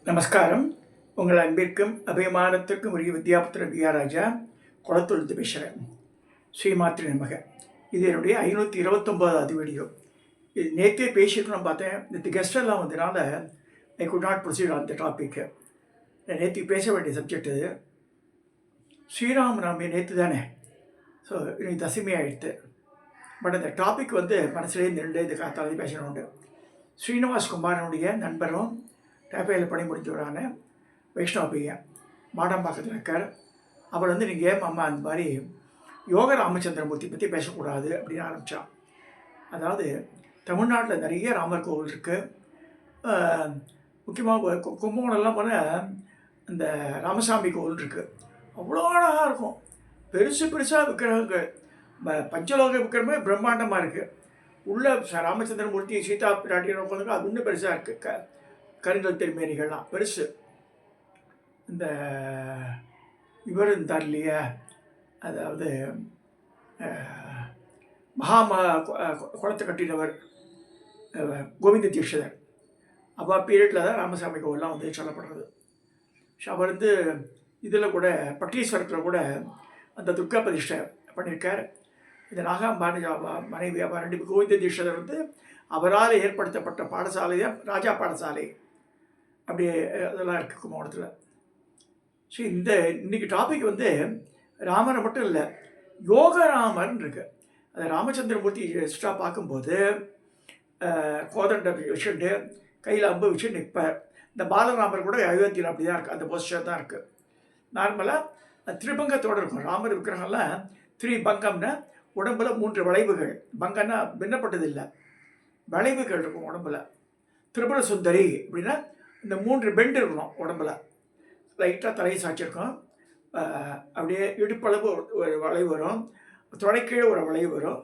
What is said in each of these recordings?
நமஸ்காரம். உங்கள் அன்பிற்கும் அபிமானத்திற்கும் உரிய வித்யாபுத்திர வியாராஜா குளத்தொழுத்து பேசுகிறேன். ஸ்ரீமாத்ரி நமக. இது என்னுடைய 529வது வீடியோ. இது நேற்றே பேசியிருக்கணும் பார்த்தேன். நேற்று கெஸ்டெல்லாம் வந்ததுனால I could not proceed on the topic. நேற்று பேச வேண்டிய சப்ஜெக்டு ஸ்ரீராமநவமி. நேற்று தானே, ஸோ இன்னைக்கு தசமி ஆகிடுது. பட் அந்த டாபிக் மனசுலேயே நின்று காத்தாலே பேசணுண்டு. ஸ்ரீனிவாஸ் குமாரனுடைய நண்பரும் டேப்பையில் பணி முடிஞ்சவரான வைஷ்ணவ பையன் மாடம்பாக்கத்தில் இருக்கார். அவர் நீங்கள் அம்மா அந்த மாதிரி யோக ராமச்சந்திரமூர்த்தி பற்றி பேசக்கூடாது அப்படின்னு ஆரம்பித்தான். அதாவது தமிழ்நாட்டில் நிறைய ராமர் கோவில் இருக்குது. முக்கியமாக கும்பகோணம்லாம் போனால் இந்த ராமசாமி கோவில் இருக்குது. அவ்வளோ அழகாக இருக்கும். பெருசு பெருசாக விக்கிரகங்கள், பஞ்சலோக விக்கிரமே பிரம்மாண்டமாக இருக்குது. உள்ள ராமச்சந்திரமூர்த்தி சீதா பிராட்டியை உட்காந்துருக்கு. அது இன்னும் பெருசாக இருக்குது. கருங்கல் திருமேனிகள்லாம் பெருசு. இந்த இவர் இருந்தார் இல்லையா, அதாவது குளத்தை கட்டினவர் கோவிந்த தீட்சிதர். அப்போ பீரியடில் தான் ராமசாமி கோவில்லாம் சொல்லப்படுறது. அவர் இதில் கூட பட்டீஸ்வரத்தில் கூட அந்த துர்கா பிரதிஷ்டை பண்ணியிருக்கார். இந்த நாகாம்பாணி மனைவி ரெண்டு கோவிந்த தீட்சிதர் அவரால் ஏற்படுத்தப்பட்ட பாடசாலை தான் ராஜா பாடசாலை. அப்படியே அதெல்லாம் இருக்குது கும்பகோணத்தில். ஸோ இன்றைக்கி டாபிக் ராமரை மட்டும் இல்லை, யோகராமர்னு இருக்குது. அதை ராமச்சந்திரமூர்த்தி எக்ஸ்ட்ரா பார்க்கும்போது கோதண்டை வச்சுட்டு கையில் அம்பு வச்சு நிற்பார். இந்த பாலராமர் கூட அயோத்தியில் அப்படி தான் இருக்குது. அந்த பொசிஷன் தான் இருக்குது. நார்மலாக திரிபங்கத்தோடு இருக்கும். ராமர் விக்கிரகம்லாம் திரிபங்கம்னா உடம்புல 3 வளைவுகள். பங்கன்னா பின்னப்பட்டது இல்லை, வளைவுகள் இருக்கும் உடம்புல. திரிபுர சுந்தரி அப்படின்னா இந்த 3 பெண்டு இருக்கணும் உடம்புல. லைட்டாக தலையை சாய்ச்சிருக்கும். அப்படியே இடுப்பளவு ஒரு வளைவு வரும், தொடைக்கீழே ஒரு வளைவு வரும்,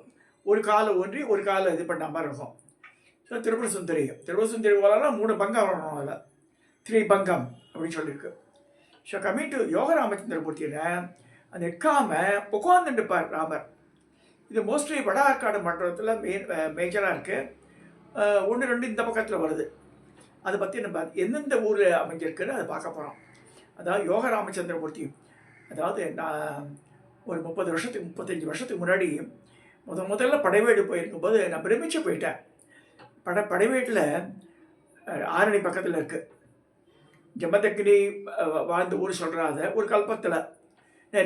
ஒரு காலை ஒன்றி ஒரு காலை இது பண்ண மாதிரி இருக்கும். ஸோ திரிபுர சுந்தரி போலாம் 3 பங்கம் வரணும். அதில் 3 பங்கம் அப்படின்னு சொல்லியிருக்கு. ஸோ கம்மிங் டு யோக ராமச்சந்திரமூர்த்தியில் அந்த நிற்காமல் உட்காந்துட்டுப்பார் ராமர். இது மோஸ்ட்லி வட ஆற்காடு மண்டலத்தில் மேஜராக இருக்குது. 1, 2 இந்த பக்கத்தில் வருது. அதை பற்றி நம்ம எந்தெந்த ஊரில் அமைஞ்சிருக்குன்னு அதை பார்க்க போகிறோம். அதாவது யோக ராமச்சந்திரமூர்த்தி, அதாவது நான் ஒரு 35 வருஷத்துக்கு முன்னாடி முதல்ல படைவேடு போயிருக்கும்போது நான் பிரமிச்சு போயிட்டேன். படைவேட்டில் ஆரணி பக்கத்தில் இருக்குது. ஜம்மதக்கினி வாழ்ந்த ஊர் சொல்கிறாத ஒரு கல்பத்தில்.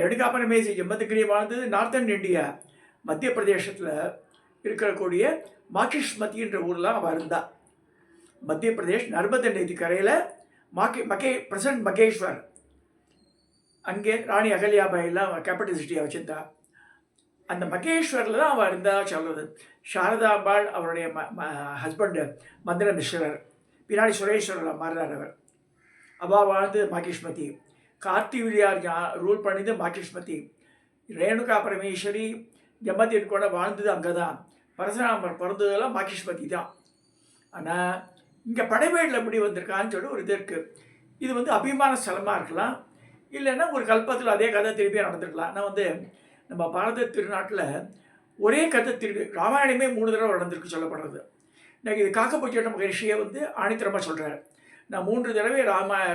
ரெடுகாப்பனமேசி ஜம்மதக்கினி வாழ்ந்தது நார்த்தன் இந்தியா, மத்திய பிரதேசத்தில் இருக்கக்கூடிய மாக்கிஷ்மதின்ற ஊர்லாம் அவள் இருந்தாள். மத்திய பிரதேஷ் நர்மதை நதி கரையில் பிரசன்ட் மகேஸ்வர், அங்கே ராணி அகல்யாபாயெல்லாம் கேபிட்டல் சிட்டியாக வச்சுருந்தா. அந்த மகேஸ்வரில் தான் அவள் இருந்தால் சொல்கிறது. சாரதாம்பாள் அவருடைய ஹஸ்பண்டு மந்திர மிஸ்ரர், பின்னாடி சுரேஸ்வரர் மாறுறார் அவர். அவள் வாழ்ந்து மாக்கிஷ்மதி. கார்த்திவிலியார் ரூல் பண்ணிது மாக்கிஷ்மதி. ரேணுகா பரமேஸ்வரி ஜம்மத்தின் கூட வாழ்ந்தது அங்கே தான். பரசுராமர் பிறந்ததெல்லாம் மாக்கிஷ்மதி தான். ஆனால் இங்கே படைவேடில் எப்படி வந்திருக்கான்னு சொல்லி ஒரு இது இருக்குது. இது அபிமான ஸ்தலமாக இருக்கலாம், இல்லைன்னா ஒரு கல்பத்தில் அதே கதை திருப்பியாக நடந்திருக்கலாம். நான் நம்ம பாரத திருநாட்டில் ஒரே கதை திருப்பி ராமாயணமே 3 தடவை நடந்திருக்கு சொல்லப்படுறது. எனக்கு இது காக்கப்பூச்சேட்ட மகரிஷியை ஆணித்தரமாக சொல்கிறார். நான் 3 தடவை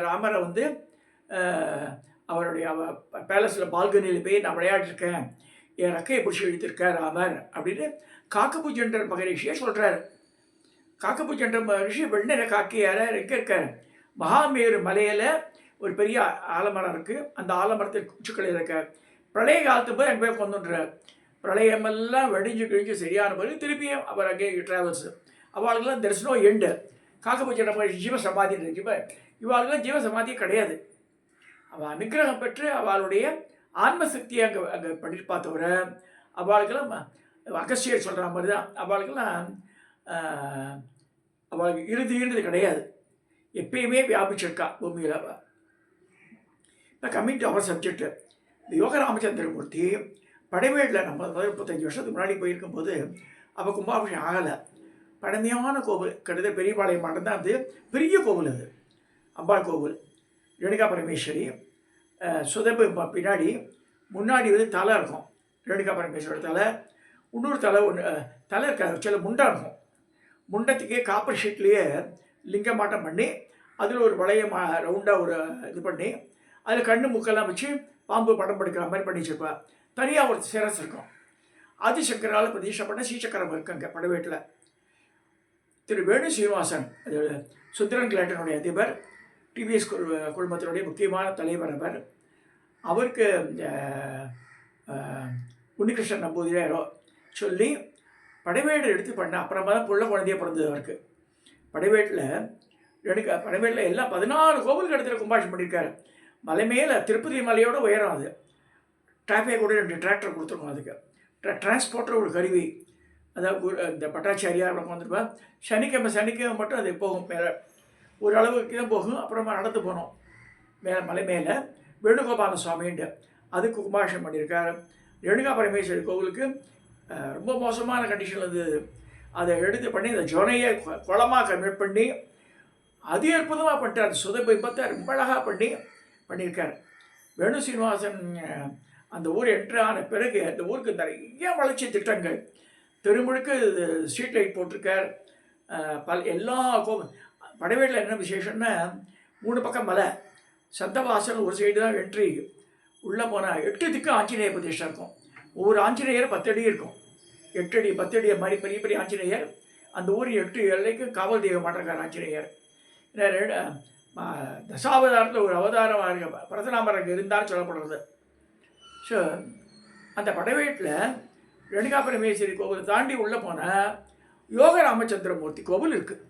ராமரை அவருடைய பேலஸில் பால்கனியில் போய் நான் விளையாடிருக்கேன், என் ரக்கையை பிடிச்சி இழுத்திருக்கேன் ராமர் அப்படின்னு காக்கப்பூச்சென்ற மகரிஷியை சொல்கிறார். காக்கப்பூச்சென்ற மகரிஷி வெண்ணெய் காக்கியார் எங்கே இருக்கார்? மகாமேரு மலையில் ஒரு பெரிய ஆலமரம் இருக்குது. அந்த ஆலமரத்தில் குச்சிக்களில் இருக்கார். பிரளய காலத்து போய் அங்கே போய் கொண்டுன்றார். பிரளயமெல்லாம் வெடிஞ்சு கிழிஞ்சு சரியான பிறகு திருப்பியும் அவர் அங்கே ட்ராவல்ஸ். அவளுக்கெல்லாம் தெர் இஸ் நோ எண்டு. காக்கப்பூச்சென்ற மகரிஷி ஜீவசமாதி இருக்கு. இவாளுக்கெல்லாம் ஜீவசமாதியே கிடையாது. அவள் அனுக்கிரகம் பெற்று அவளுடைய ஆன்மசக்தியை அங்கே பண்ணியிருப்பா தவிர அவளுக்கெல்லாம் அகஸ்தியர் சொல்கிற மாதிரி தான். அவளுக்கெல்லாம் அவளுக்கு இறுதின்றது கிடையாது. எப்பயுமே வியாபிச்சிருக்கா பூமியில். இப்போ கம்மிங் டு அவர் சப்ஜெக்டு, இந்த யோக ராமச்சந்திரமூர்த்தி படைவேடில் நம்ம 35 வருஷத்துக்கு முன்னாடி போயிருக்கும்போது அவள் கும்பாபிஷேகம் ஆகலை. பழமையான கோவில், கிட்டத்தட்ட பெரியபாளையம் மாட்டம் தான். பெரிய கோவில் அது, அம்பாள் கோவில். ரேணுகா பரமேஸ்வரி சுதப்பு பின்னாடி முன்னாடி தலை இருக்கும். ரேணுகா பரமேஸ்வரோட தலை, இன்னொரு தலை தலை இருக்காது, சில முண்டா இருக்கும். முண்டத்துக்கே காப்பர் ஷீட்லேயே லிங்கமாட்டம் பண்ணி அதில் ஒரு வளைய ரவுண்டாக ஒரு இது பண்ணி அதில் கண்ணு முக்கெல்லாம் வச்சு பாம்பு படம் படுக்கிற மாதிரி பண்ணி வச்சுருப்பா. தனியாக ஒரு சிரஸ் இருக்கும். ஆதிசங்கரால் பிரதிஷ்டை பண்ண ஸ்ரீசக்கரம் இருக்கு அங்கே படவேட்டில். திரு வேணு சீனிவாசன் சுந்தரன் கிளாட்டனுடைய அதிபர், டிவிஎஸ் குழுமத்தினுடைய முக்கியமான தலைவர் அவர். அவருக்கு உன்னிகிருஷ்ணன் நம்பூதிரியாரோ சொல்லி படைவேடு எடுத்து பண்ண அப்புறமா தான் புள்ள குழந்தைய பிறந்தது அவருக்கு. படைவேட்டில் எல்லாம் 16 கோவிலுக்கு இடத்துல கும்பாஷம் பண்ணியிருக்காரு. மலை மேலே திருப்பதி மலையோட உயரம் அது. டிராஃபிக் கூட 2 டிராக்டர் கொடுத்துருக்கோம். அதுக்கு டிரான்ஸ்போர்ட்டர் ஒரு கருவி. அதாவது இந்த பட்டாச்சாரியார் வந்துருப்பா. சனிக்கிழமை மட்டும் அது போகும். மேலே ஒரு அளவுக்கு தான் போகும். அப்புறமா நடந்து போனோம் மலை மேலே. வேணுகோபால சுவாமின்ட்டு அதுக்கு கும்பாஷம் பண்ணியிருக்காரு. ரேணுகா பரமேஸ்வரி கோவிலுக்கு ரொம்ப மோசமான கண்டிஷனில் இருந்தது. அதை எடுத்து பண்ணி அந்த ஜொனையை குளமாக கன்வெர்ட் பண்ணி அது அற்புதமாக பண்ணிட்டார். சுதபிம்பத்தை ரொம்ப அழகாக பண்ணியிருக்கார் வேணு சீனிவாசன். அந்த ஊர் என்ட்ரு ஆன பிறகு அந்த ஊருக்கு நிறைய வளர்ச்சி திட்டங்கள், தெருமுழுக்கு ஸ்ட்ரீட் லைட் போட்டிருக்கார். எல்லா படைவேட்டில் என்ன விசேஷம்னா 3 பக்கம் மலை, சந்தவாசல் ஒரு சைடு தான் என்ட்ரி. உள்ளே போனால் 8 திக்கு ஆஞ்சநேயர் பிரதிஷ்டை இருக்கும். ஒவ்வொரு ஆஞ்சநேயர் 10 அடி இருக்கும். 8 அடி 10 அடி மாதிரி பெரிய பெரிய ஆஞ்சநேயர். அந்த ஊர் 8 எல்லைக்கு காவல் தெய்வமாக இருக்கார் ஆஞ்சநேயர். தசாவதாரத்தில் ஒரு அவதாரமாக இருக்க பரசுராமர் அங்கே இருந்தாலும் சொல்லப்படுறது. ஸோ அந்த படைவேட்டில் ரேணுகா பரமேஸ்வரி கோவில் தாண்டி உள்ளே போனால் யோக ராமச்சந்திரமூர்த்தி கோவில் இருக்குது.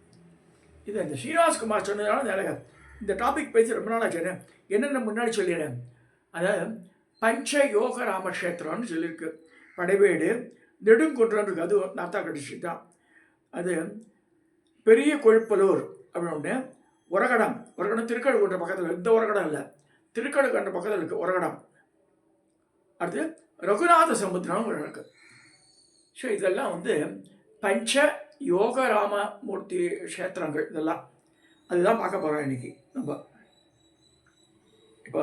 இது இந்த ஸ்ரீனிவாஸ்குமார் சொன்னதுனால இந்த டாபிக் பேசி ரொம்ப நாளாக சொன்னேன். என்னென்ன முன்னாடி சொல்லிடுறேன். அதாவது பஞ்ச யோக ராமக்ஷேத்திரம்னு சொல்லியிருக்கு. படைவேடு நெடுங்குன்றம் இருக்குது. அது நார்த்தாக்கல் டிஸ்ட்ரிக்ட் தான். அது பெரிய கொழுப்பலூர் அப்படின்னு ஒன்று. உரகடம் திருக்கழுக்குன்ற பக்கத்தில், இந்த உரகடம் இல்லை, திருக்கழுக்குன்ற பக்கத்தில் இருக்குது உரகடம். அடுத்து ரகுநாத சமுத்திரம் இருக்குது. ஸோ இதெல்லாம் பஞ்ச யோக ராமமூர்த்தி க்ஷேத்திரங்கள். இதெல்லாம் அதுதான் பார்க்க போகிறோம் இன்றைக்கி. நம்ம இப்போ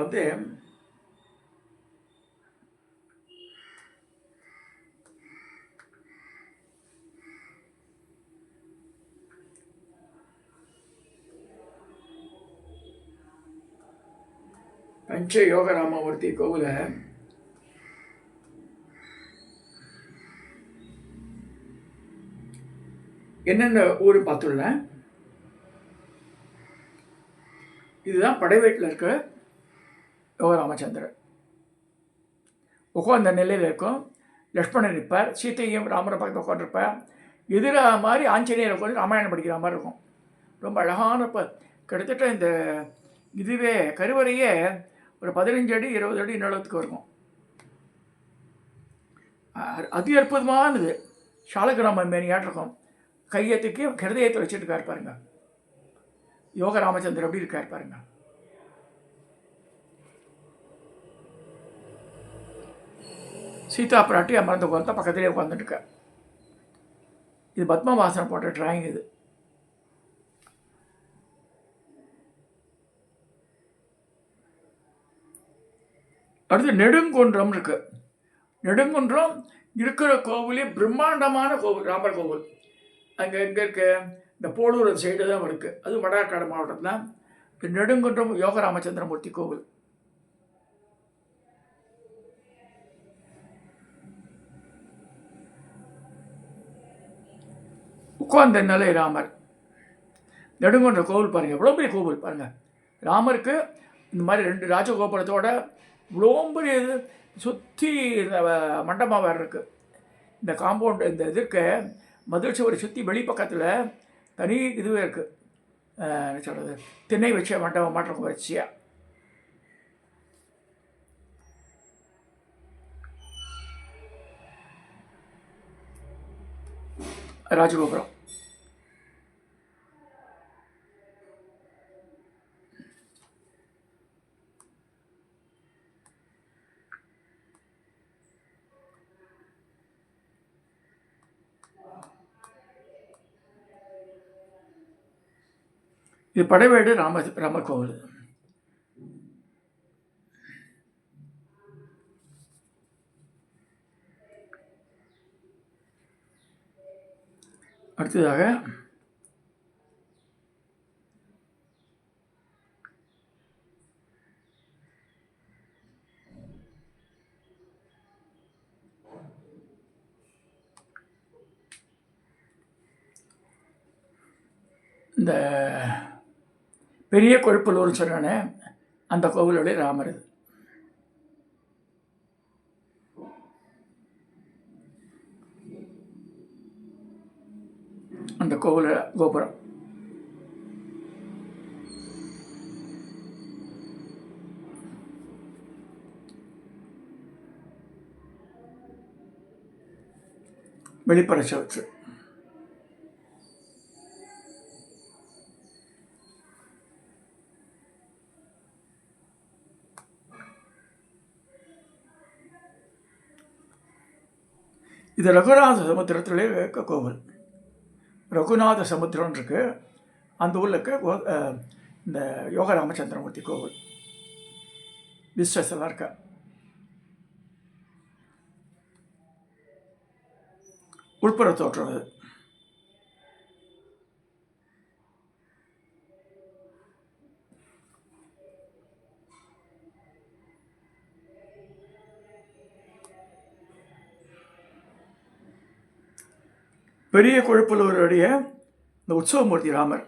பஞ்ச யோக ராமமூர்த்தி கோவிலை என்னென்ன ஊர் பார்த்துள்ளேன். இதுதான் படைவேட்டில் இருக்கிற யோக ராமச்சந்திரன். உட்காந்த நிலையில் இருக்கும். லக்ஷ்மணன் இருப்பார், சீத்தையும் ராமரை பக்கத்தில் உட்காந்துருப்பார். எதிராக மாதிரி ஆஞ்சநேயரை உட்காந்து ராமாயணம் படிக்கிற மாதிரி இருக்கும். ரொம்ப அழகான கிட்டத்தட்ட இந்த இதுவே கருவறையே ஒரு 15 அடி 20 அடி நிலத்துக்கு இருக்கும். அதி அற்புதமானது. சாலக்கிராம மேனியாட்டு இருக்கும். கையத்துக்கு ஹிருதயத்தை வச்சுட்டு இருக்கார் பாருங்க. யோக ராமச்சந்திரன் எப்படி இருக்கார் பாருங்க. சீதா பிராட்டி அமர்ந்த உட்காந்து பக்கத்திலே உட்காந்துட்டு இருக்கார். இது பத்மவாசனம் போட்ட டிராயிங். இது அடுத்து நெடுங்குன்றம் இருக்கு. நெடுங்குன்றம் இருக்கிற கோவிலே பிரம்மாண்டமான கோவில், ராமர் கோவில். அங்கே எங்கே இருக்க இந்த போலூர் சைடு தான் இருக்குது. அது வடகாடு மாவட்டம் தான். நெடுங்குன்றம் யோக ராமச்சந்திரமூர்த்தி கோவில். உட்கார்ந்த நிலை ராமர். நெடுங்குன்ற கோவில் பாருங்கள், எவ்வளோ பெரிய கோவில் பாருங்கள். ராமருக்கு இந்த மாதிரி 2 ராஜகோபுரத்தோட இவ்வளோ பெரிய இது சுற்றி மண்டபம் வேறு இருக்குது. இந்த காம்பவுண்டு இந்த இதுக்கு மதுரை சுவரை சுற்றி வெளிப்பக்கத்தில் தனி இதுவே இருக்குது. என்ன சொல்கிறது, திண்ணை வச்ச மண்டபம் மாற்றம் வச்சியாக. ராஜகோபுரம். இது படைவேடு ராமர் கோவில். அடுத்ததாக இந்த பெரிய கொழுப்பலூர்னு சொன்னானே அந்த கோவிலுடைய ராமர் இது. அந்த கோவில் கோபுரம் வெளிப்புற சவுற்று. இது ரகுநாத சமுத்திரத்திலே இருக்க கோவில். ரகுநாத சமுத்திரம் இருக்கு, அந்த ஊரில் இருக்க இந்த யோக ராமச்சந்திரமூர்த்தி கோவில். விஸ்வஸ் எல்லாம் இருக்கா. உள்புற தோற்றம் அது. பெரிய கொழுப்பலூருடைய இந்த உற்சவமூர்த்தி ராமர்.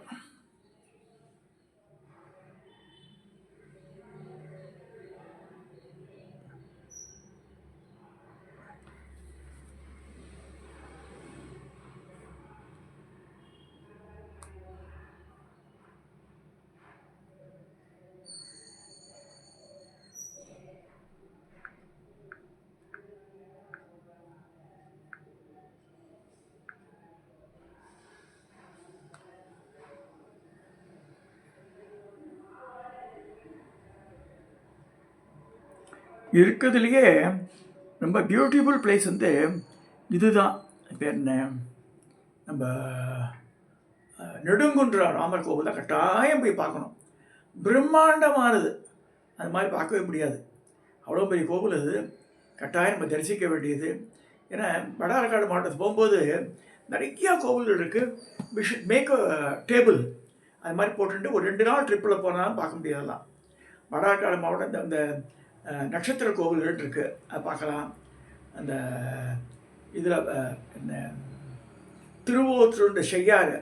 இருக்கிறதுலையே ரொம்ப பியூட்டிஃபுல் பிளேஸ் வந்து இதுதான். பேர் என்ன, நம்ம நெடுங்குன்ற ராமர் கோவில் தான் கட்டாயம் போய் பார்க்கணும். பிரம்மாண்டமானது, அது மாதிரி பார்க்கவே முடியாது. அவ்வளோ பெரிய கோவில் அது, கட்டாயம் நம்ம தரிசிக்க வேண்டியது. ஏன்னா வடாரக்காடு மாவட்டத்துக்கு போகும்போது நிறையா கோவில்கள் இருக்குது. We should make a table, அது மாதிரி போட்டுட்டு ஒரு 2 நாள் ட்ரிப்பில் போனாலும் பார்க்க முடியாதெல்லாம். வடாரக்காடு மாவட்டம் அந்த நட்சத்திர கோவில்கள் இருக்குது, அதை பார்க்கலாம். அந்த இதில் என்ன திருவோத்தூர் செய்யாறு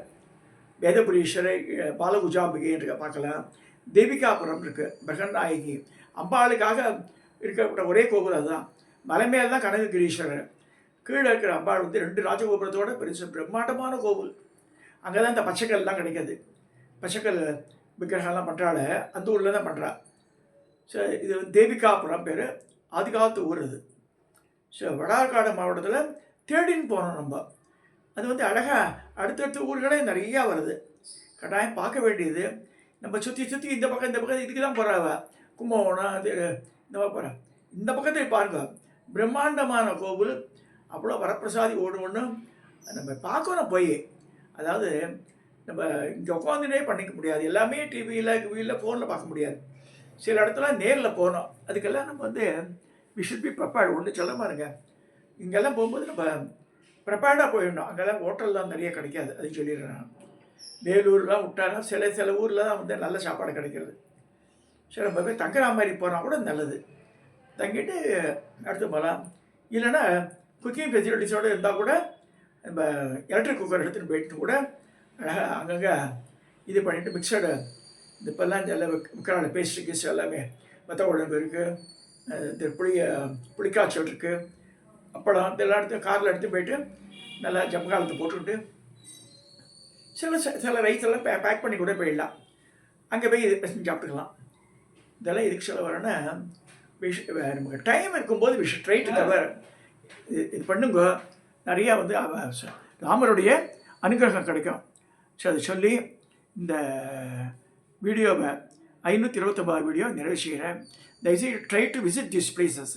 வேதபுரீஸ்வரை பாலகுஜாம்பிகைன்ற பார்க்கலாம். தேவிகாபுரம் இருக்குது, பிரகநாயகி அம்பாளுக்காக இருக்கக்கூடிய ஒரே கோவில் அதுதான். மலை மேல் தான் கனககிரீஸ்வரர், கீழே இருக்கிற அம்பாள் வந்து 2 ராஜகோபுரத்தோட பெருசு பிரம்மாண்டமான கோவில். அங்கே தான் இந்த பச்சைக்கல்லாம் கிடைக்கிது. பச்சைக்கல் விக்கிரகம்லாம் பண்ணுறாள், அந்த ஊரில் தான் பண்ணுறா. ஸோ இது தேவிகாபுரம் பேர், ஆதிகாலத்து ஊர் அது. ஸோ வடார்காடு மாவட்டத்தில் தேடின்னு போனோம் நம்ம. அது வந்து அழகாக அடுத்தடுத்த ஊர்களே நிறையா வருது, கட்டாயம் பார்க்க வேண்டியது. நம்ம சுற்றி சுற்றி இந்த பக்கம் இதுக்கு தான் போகிறாவ, கும்பகோணம் அது இந்த மாதிரி போகிறேன். இந்த பக்கத்தில் பாருங்க, பிரம்மாண்டமான கோவில், அவ்வளோ வரப்பிரசாதி ஒன்று நம்ம பார்க்கணும் போய். அதாவது நம்ம இங்கே உட்காந்துனே பண்ணிக்க முடியாது, எல்லாமே டிவியில் ஃபோனில் பார்க்க முடியாது. சில இடத்துல நேரில் போகணும். அதுக்கெல்லாம் நம்ம வந்து வி ஷுட் பி ப்ரிப்பேர்டு. ஒன்று சொல்ல பாருங்க, இங்கெல்லாம் போகும்போது நம்ம ப்ரிப்பேர்டாக போயிடணும். அங்கெல்லாம் ஹோட்டல்லாம் நிறைய கிடைக்காது, அது சொல்லிடுறேன் நான். வேலூர்லாம் விட்டாலும் சில ஊரில் தான் வந்து நல்ல சாப்பாடு கிடைக்கிறது. சரி, நம்ம போய் தங்குற மாதிரி போனால் கூட நல்லது, தங்கிட்டு அடுத்து போகலாம். இல்லைன்னா குக்கிங் ஃபெசிலிட்டிஸோடு இருந்தால் கூட நம்ம எலக்ட்ரிக் குக்கர் எடுத்துகிட்டு போயிட்டு கூட அழகாக அங்கங்கே இது பண்ணிவிட்டு மிக்சடு இந்த இப்போல்லாம் எல்லாம் விற்கிறாங்க, பேஸ்ட்ரி கீஸ் எல்லாமே. மற்ற உடம்பு இருக்குது, இந்த புளிக்காய்ச்சல் இருக்குது, அப்பளம் இதெல்லாம் எடுத்து காரில் எடுத்து போயிட்டு நல்லா ஜம்காலத்தை போட்டுக்கிட்டு சில ரைஸ் எல்லாம் பேக் பண்ணி கூட போயிடலாம். அங்கே போய் இது செஞ்சு சாப்பிட்டுக்கலாம். இதெல்லாம் இதுக்கு சொல்ல வரேன்னா, நமக்கு டைம் இருக்கும்போது விஷ் ட்ரை டு கவர் இது பண்ணுங்க. நிறையா வந்து ராமருடைய அனுகிரகம் கிடைக்கும். ஸோ அதை சொல்லி இந்த வீடியோவை 529 வீடியோ நிறைவு செய்கிறேன். தயவுசெய்து try to visit this places.